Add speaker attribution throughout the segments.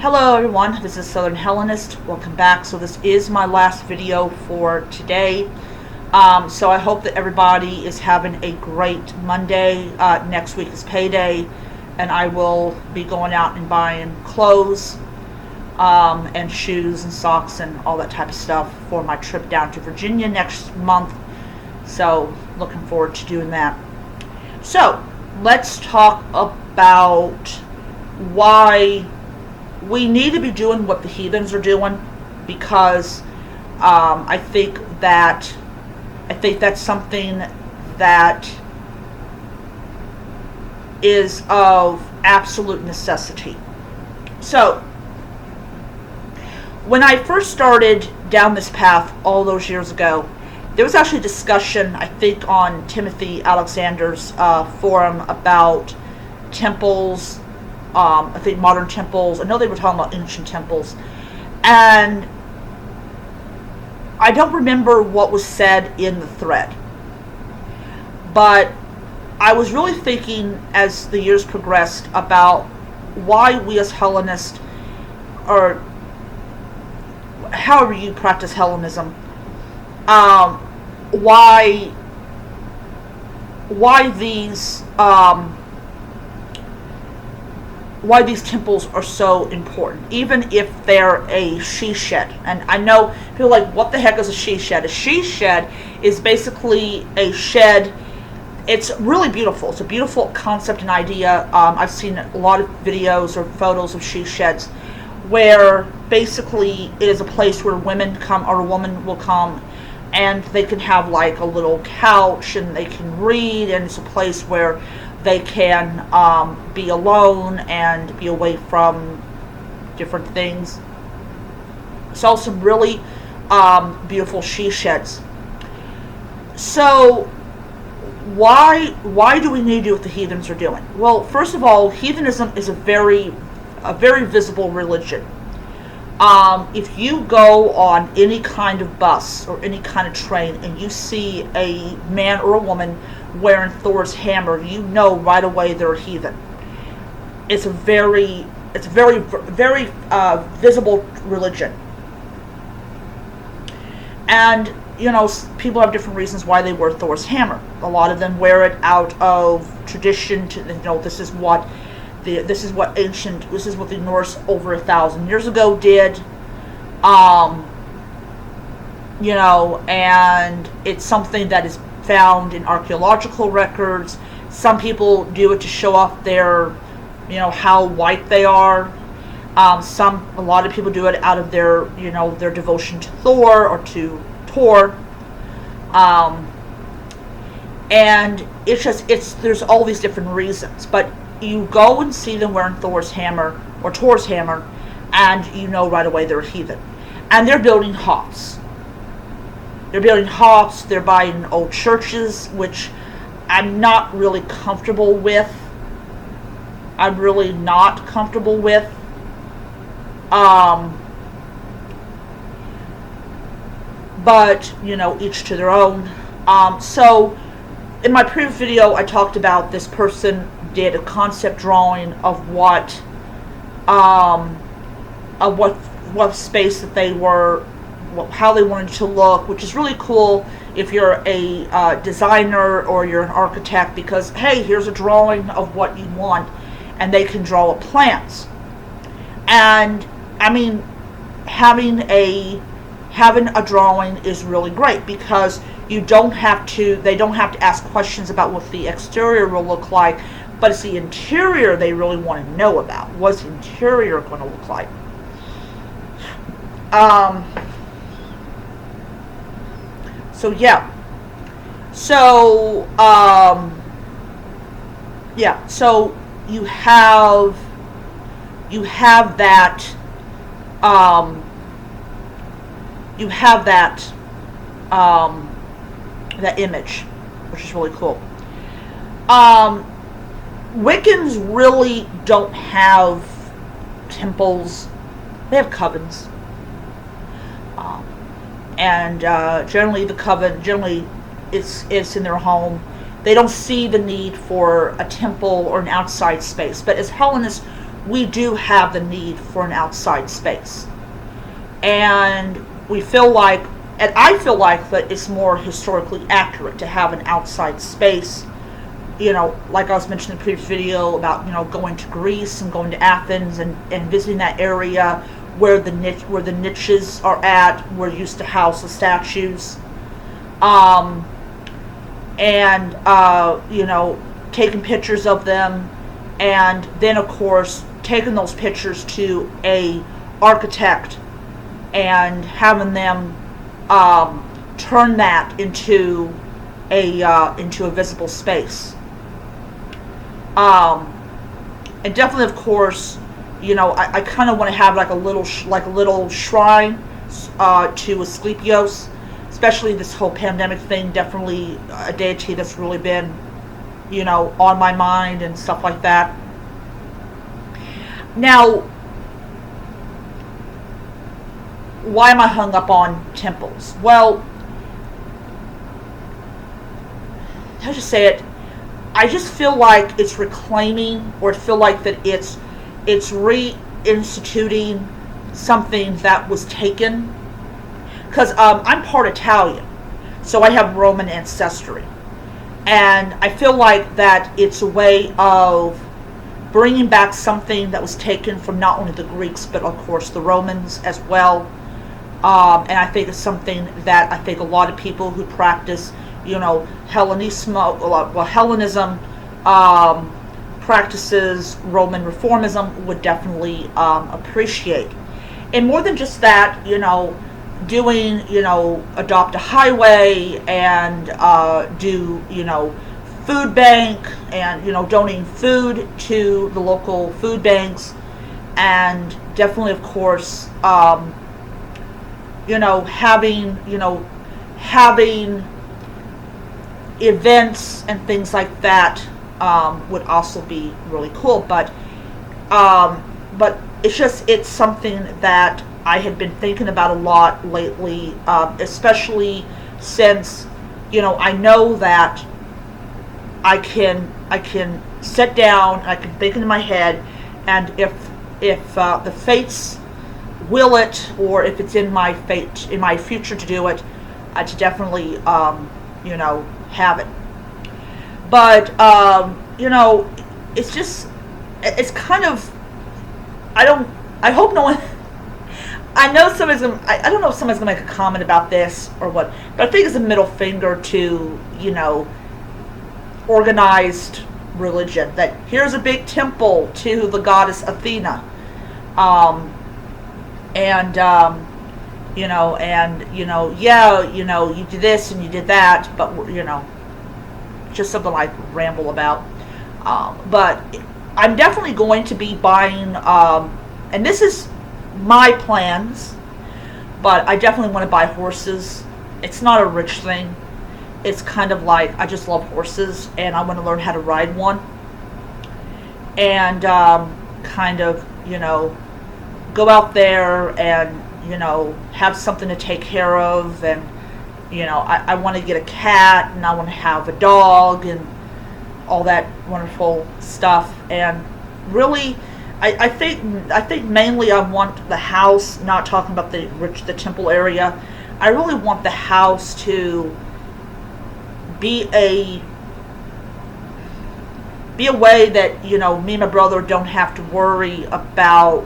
Speaker 1: Hello everyone, this is Southern Hellenist. Welcome back. So this is my last video for today. So I hope that everybody is having a great Monday. Next week is payday, and I will be going out and buying clothes and shoes and socks and all that type of stuff for my trip down to Virginia next month. So looking forward to doing that. So let's talk about why we need to be doing what the heathens are doing, because I think that's something that is of absolute necessity. So when I first started down this path all those years ago, there was actually a discussion, I think, on Timothy Alexander's forum about temples. I think modern temples. I know they were talking about ancient temples, and I don't remember what was said in the thread, but I was really thinking as the years progressed about why we as Hellenists, or however you practice Hellenism, why these temples are so important, even if they're a she shed. And I know people are like, what the heck is a she shed? A she shed is basically a shed. It's really beautiful. It's a beautiful concept and idea. I've seen a lot of videos or photos of she sheds where basically it is a place where women come, or a woman will come, and they can have like a little couch and they can read, and it's a place where they can be alone and be away from different things. So some really beautiful she sheds. So why do we need to do what the heathens are doing? Well, first of all, heathenism is a very visible religion. If you go on any kind of bus or any kind of train and you see a man or a woman wearing Thor's hammer, you know right away they're a heathen. It's a very visible religion. And, you know, people have different reasons why they wear Thor's hammer. A lot of them wear it out of tradition to, you know, this is what the Norse over 1,000 years ago did. You know, and it's something that is found in archaeological records. Some people do it to show off their, you know, how white they are. A lot of people do it out of their, you know, their devotion to Thor or to Tor. And there's all these different reasons, but you go and see them wearing Thor's hammer or Tor's hammer, and you know right away they're a heathen. And they're building hops. They're buying old churches, which I'm not really comfortable with. But, you know, each to their own. So, in my previous video, I talked about this person did a concept drawing of what space that they were, how they wanted to look, which is really cool if you're a designer or you're an architect, because hey, here's a drawing of what you want, and they can draw up plans. And I mean, having a drawing is really great, because they don't have to ask questions about what the exterior will look like, but it's the interior they really want to know about. What's the interior going to look like? So yeah. So So you have that. That image, which is really cool. Wiccans really don't have temples. They have covens. And generally the coven, it's in their home. They don't see the need for a temple or an outside space. But as Hellenists, we do have the need for an outside space. And we feel like, and I feel like that it's more historically accurate to have an outside space. Like I was mentioning in the previous video about, going to Greece and going to Athens and visiting that area where the niches are at, where you used to house the statues. Taking pictures of them, and then of course taking those pictures to a architect and having them turn that into a visible space. And definitely, of course, I kind of want to have like a little shrine to Asclepios, especially this whole pandemic thing. Definitely a deity that's really been, on my mind and stuff like that. Now, why am I hung up on temples? Well, how to say it? I just feel like it's reclaiming, or I feel like that it's reinstituting something that was taken. Because I'm part Italian, so I have Roman ancestry. And I feel like that it's a way of bringing back something that was taken from not only the Greeks, but of course the Romans as well. And I think it's something that I think a lot of people who practice, Hellenism, practices Roman reformism would definitely appreciate. And more than just that, doing, adopt a highway and do, food bank and, donating food to the local food banks, and definitely, of course, having events and things like that would also be really cool. But it's something that I had been thinking about a lot lately, especially since, I know that I can sit down, I can think in my head, and if the fates will it, or if it's in my future to do it, to definitely have it. But it's kind of, I hope no one. I know I don't know if somebody's gonna make a comment about this or what, but I think it's a middle finger to, organized religion, that here's a big temple to the goddess Athena, you did this and you did that, but just something I ramble about. But I'm definitely going to be buying, and this is my plans, but I definitely want to buy horses. It's not a rich thing. It's kind of like, I just love horses and I want to learn how to ride one, and kind of, go out there and, have something to take care of. And, I want to get a cat, and I want to have a dog and all that wonderful stuff. And really, I think mainly I want the house, not talking about the temple area. I really want the house to be a way that, me and my brother don't have to worry about,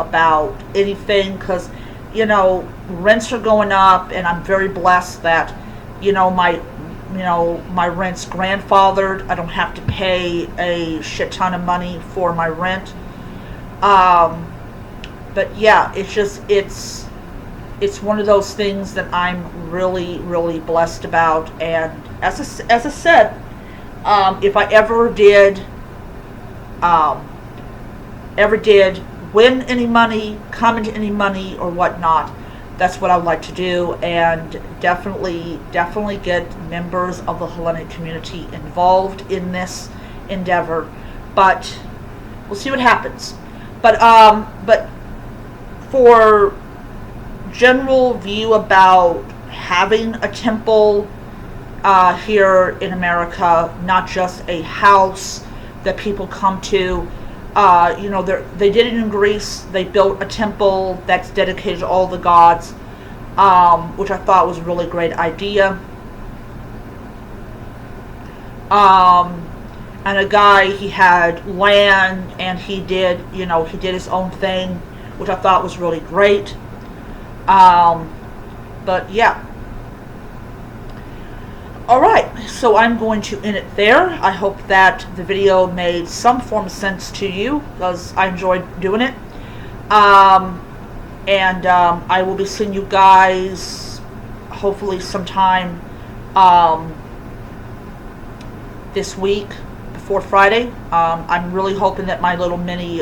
Speaker 1: about anything, because, rents are going up, and I'm very blessed that, my rent's grandfathered. I don't have to pay a shit ton of money for my rent. But yeah, it's one of those things that I'm really, really blessed about. And as I said, if I ever did win any money, come into any money or whatnot, that's what I would like to do, and definitely get members of the Hellenic community involved in this endeavor. But we'll see what happens. But for general view about having a temple here in America, not just a house that people come to, They did it in Greece. They built a temple that's dedicated to all the gods, which I thought was a really great idea. And a guy, he had land, and he did his own thing, which I thought was really great. But yeah. Alright, so I'm going to end it there. I hope that the video made some form of sense to you, because I enjoyed doing it. I will be seeing you guys hopefully sometime this week before Friday. I'm really hoping that my little mini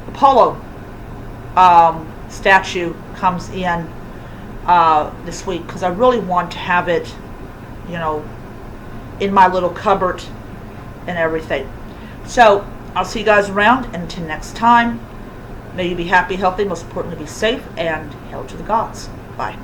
Speaker 1: Apollo statue comes in this week, because I really want to have it, in my little cupboard and everything. So I'll see you guys around, and until next time, may you be happy, healthy, most importantly be safe, and hail to the gods. Bye.